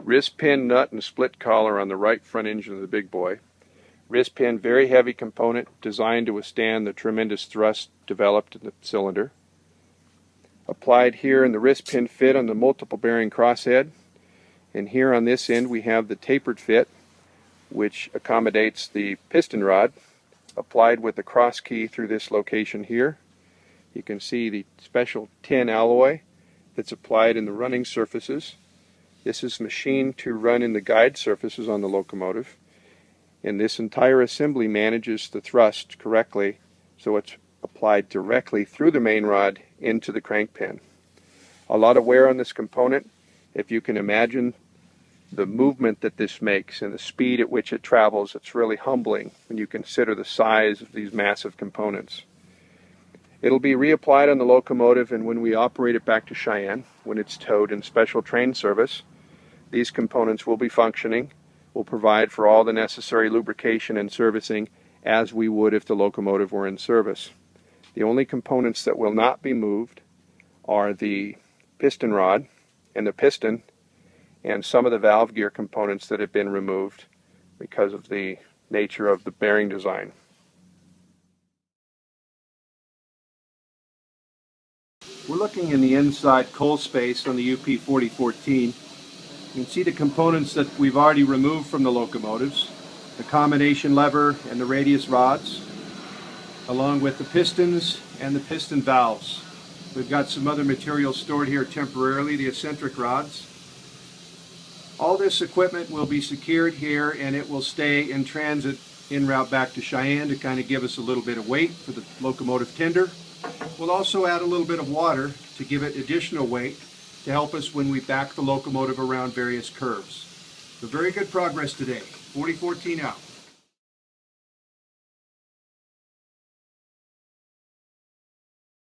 Wrist pin, nut, and split collar on the right front engine of the big boy. Wrist pin, very heavy component designed to withstand the tremendous thrust developed in the cylinder. Applied here in the wrist pin fit on the multiple bearing crosshead. And here on this end we have the tapered fit, which accommodates the piston rod, applied with the cross key through this location here. You can see the special tin alloy that's applied in the running surfaces. This is machined to run in the guide surfaces on the locomotive. And this entire assembly manages the thrust correctly, so it's applied directly through the main rod into the crank pin. A lot of wear on this component. If you can imagine the movement that this makes and the speed at which it travels, it's really humbling when you consider the size of these massive components. It'll be reapplied on the locomotive, and when we operate it back to Cheyenne, when it's towed in special train service, these components will be functioning. We'll provide for all the necessary lubrication and servicing as we would if the locomotive were in service. The only components that will not be moved are the piston rod and the piston and some of the valve gear components that have been removed because of the nature of the bearing design. We're looking in the inside coal space on the UP 4014. You can see the components that we've already removed from the locomotives, the combination lever and the radius rods, along with the pistons and the piston valves. We've got some other material stored here temporarily, the eccentric rods. All this equipment will be secured here, and it will stay in transit en route back to Cheyenne to kind of give us a little bit of weight for the locomotive tender. We'll also add a little bit of water to give it additional weight to help us when we back the locomotive around various curves. So very good progress today. 4014 out.